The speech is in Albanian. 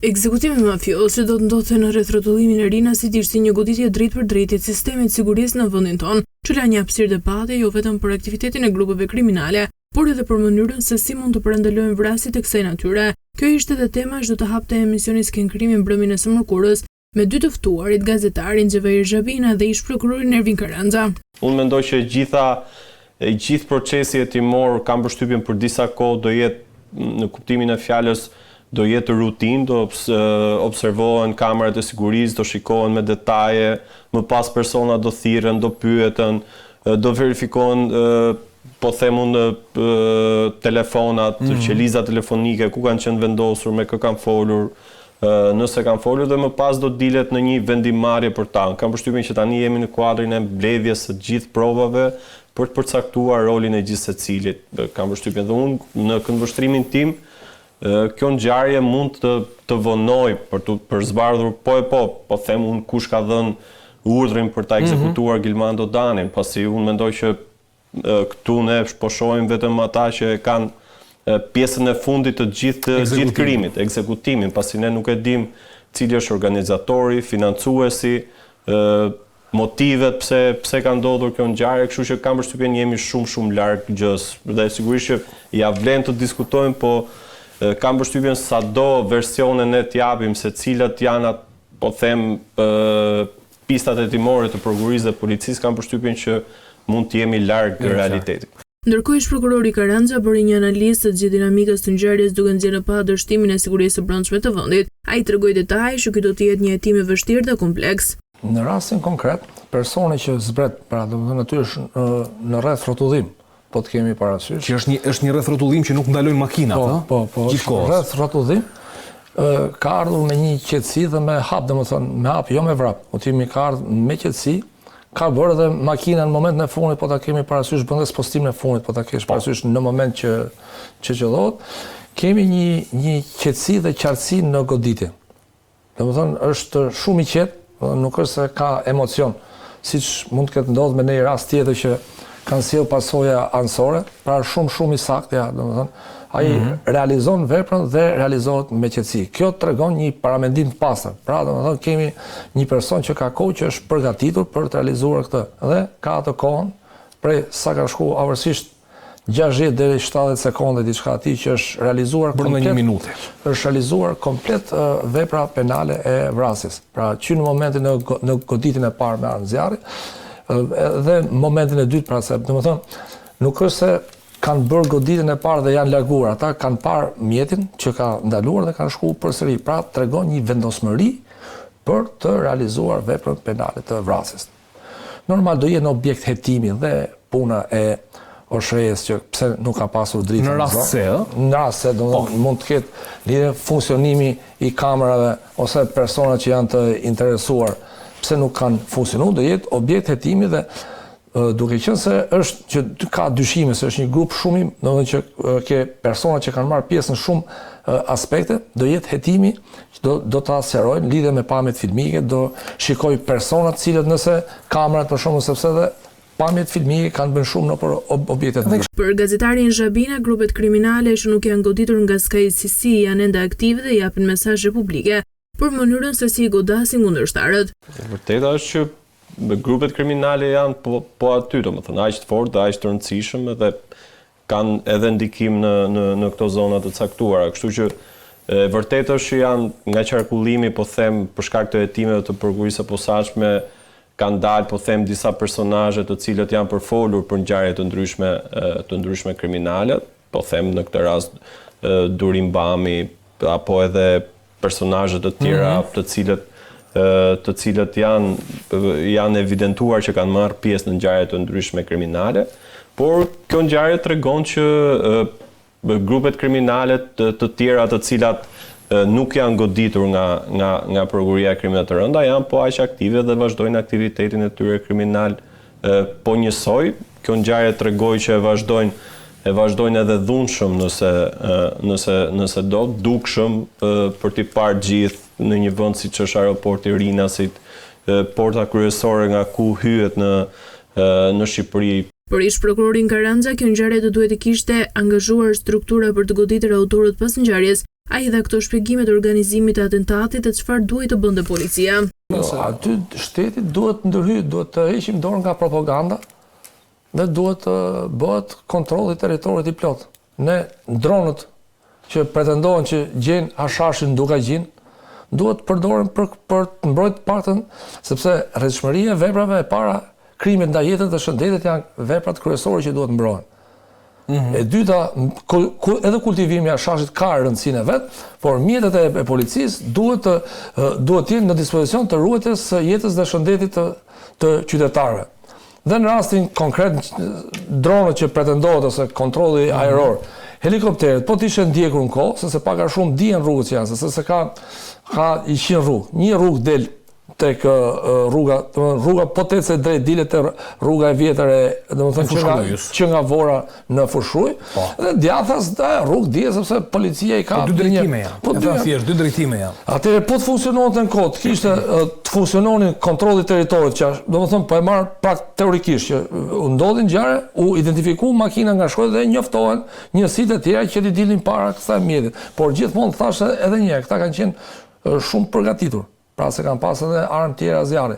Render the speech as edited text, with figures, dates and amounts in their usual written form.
Ekzekutimi mafios që do të ndodhte në rreth rrotullimin e Rinasit ishte një goditje drejt për drejt e sistemit sigurisë në vendin tonë, që la një hapësirë debate jo vetëm për aktivitetin e grupeve kriminale, por edhe për mënyrën se si mund të parandalojnë vrasjet e kësaj natyre. Kjo ishte edhe tema që do të hapte emisioni Sken Krimi mbrëmjen e së mërkurës, me dy të ftuarit, gazetarin Xhevair Xhabina dhe ish prokurorin Ervin Karanza. Unë mendoj që gjithë procesi hetimor kam përshtypjen për disa kohë do jetë në kuptimin e fjalës do jetë rutinë, do observohen kamerat e sigurisë, do shikohen me detaje, më pas persona do thirren, do pyeten, do verifikohen po themun telefonat, qeliza telefonike, ku kanë qenë vendosur, me kë kanë folur, nëse kanë folur dhe më pas do dilet në një vendimarrje për ta. Kam përshtypjen që tani jemi në kuadrin e mbledhjes së gjithë provave për të përcaktuar rolin e gjithë secilit. Kam përshtypjen dhe unë në këndvështrimin tim kjo ngjarje mund të vonoj për zbardhur po them unë kush ka dhënë urdhrin për ta ekzekutuar Gilmando Danin, pasi unë mendoj që këtu ne po shohim vetëm ata që kanë pjesën e fundit të gjithë krimit, ekzekutimin, pasi ne nuk e dim cili është organizatori, financuesi, motivet pse ka ndodhur kjo ngjarje, kështu që kam përshtypjen jemi shumë larg gjës dhe sigurisht që ja vlen të diskutojmë, po kam përshtypjen sado versione ne t'japim se cilat janë po them pistat hetimore të prokurisë dhe policisë, kam përshtypjen që mund të jemi larg realitetit. Ndërkohë ish prokurori Karanza bëri një analizë të gjithë dinamikës të ngjarjes duke nxjerrë pa dështimin e sigurisë së brendshme të vendit. Ai tregoi detaje që ky do të jetë një hetim i vështirë dhe kompleks. Në rastin konkret, personi që zbret, domethënë aty është në rreth rrotullim, po të kemi parasysh. Që është një rreth rrotullim që nuk ndalojnë makinat, Po, rreth rrotullim ka ardhur me një qetësi dhe me hap, domethënë me hap, jo me vrap. Utimi ka ardhur me qetësi, ka bërë edhe makina në momentin e fundit, po ta kemi parasysh bëndes postimin e fundit, po ta kesh parasysh në moment që qellohet, kemi një qetësi dhe qartësi në goditje. Domethënë është shumë i qetë, nuk është se ka emocion, siç mund të ketë ndodhur me një rast tjetër që kanë sjell pasoja anësore, pra shumë i saktë, domethënë ai realizon veprën dhe realizohet me qetësi. Kjo tregon një paramendim të pastër. Pra domethënë kemi një person që ka kohë që është përgatitur për të realizuar këtë dhe ka atë kohën prej sa ka shku avërsisht 60 deri 70 sekonda diçka aty që është realizuar komplet në 1 minutë. Është realizuar komplet vepra penale e vrasjes. Pra që në momentin në goditjen e parë me armë zjarri dhe momentin e dytë, pra se domethënë nuk është se kanë bërë goditjen e parë dhe janë larguar, ata kanë parë mjetin që ka ndaluar dhe kanë shkuar përsëri. Pra tregon një vendosmëri për të realizuar veprën penale të vrasjes. Normal do jetë në objekt hetimi dhe puna e oshrejes që pse nuk ka pasur dritë. Në rast se mund të ketë lidhje funksionimi i kamerave ose personat që janë të interesuar pse nuk kanë funksionuar, do jetë objekt hetimi dhe duke qenë se është që ka dyshime se është një grup shumë, domethënë që ke persona që kanë marrë pjesë në shumë aspekte, do jetë hetimi që do ta sqarojnë lidhje me pamjet filmike, do shikoj personat të cilët nëse kamerat për shkakun sepse dhe pamjet filmike kanë bën shumë nëpër objektet. Për gazetarin Xhabina, grupet kriminale që nuk janë goditur nga skajësisi janë ende aktive dhe japin mesazhe publike për mënyrën se si i godasin kundërshtarët. Vërteta është që grupet kriminale janë po aty, domethënë aq të fortë dhe aq të rëndësishëm dhe kanë edhe ndikim në këto zona të caktuara. Kështu që vërtet është që janë nga qarkullimi, po them, për shkak të hetimeve të prokurisë së posaçme, kanë dalë, po them, disa personazhe të cilët janë përfolur për ngjarje të ndryshme kriminale, po them në këtë rast Durim Bami apo edhe personazhe të tjera të cilët janë evidentuar që kanë marrë pjesë në ngjarje të ndryshme kriminale, por kjo ngjarje tregon që grupet kriminale të tjera të cilat nuk janë goditur nga prokuria e krimeve të rënda janë po aq aktive dhe vazhdojnë aktivitetin e tyre kriminal po njësoj. Kjo ngjarje tregoi që e vazhdojnë edhe dhunshëm nëse do, dukshëm për t'i parë gjithë në një vend siç është aeroporti i Rinasit, porta kryesore nga ku hyhet në Shqipëri. Për ish prokurorin Karanza, kjo ngjarje do duhet të kishte angazhuar struktura për të goditur autorët pas ngjarjes, Ai dha këto shpjegimet e organizimit të atentatit dhe çfarë duhet të bënte policia. Aty shteti duhet ndërhyjë, duhet të heqim dorë nga propaganda dhe duhet të bëhet kontrolli i territorit i plot. Ne dronët që pretendojnë që gjejnë hashashin duke gjin, duhet përdoren për të mbrojtur paktën, sepse rrezikshmëria e veprave e para krimet ndaj jetës dhe shëndetit janë veprat kryesore që duhet mbrohen. E dyta, edhe kultivimi i hashashit ka rëndësinë e vet, por mjetet e policisë duhet të jenë në dispozicion të ruajtjes së jetës dhe shëndetit të qytetarëve. Dhe në rastin konkret, dronët që pretendohet ose kontrolli ajror, helikopteret, po të ishe ndjekur në kohë, se pak a shumë dihen rrugët që janë, se ka 100 rrugë. Një rrugë del tek rruga po të ecë drejt dilet te rruga e vjetër që nga Vora në Fushruj. Dhe djathtas rrugë dihet sepse policia i ka dy drejtime janë. Po thjesht dy drejtime janë. Atëherë po të funksiononte në kod, kishte të funksiononin kontrolli i territorit, që domethënë po e marr pak teorikisht që ndodhin ngjarje, u identifiku makina nga shkojtë dhe njoftohen njësitë e tjera që i dilnin para kësaj mjetit. Por gjithmonë thashë edhe një herë, këta kanë qenë shumë përgatitur. Pra se kanë pasur edhe armë tjera zjarri.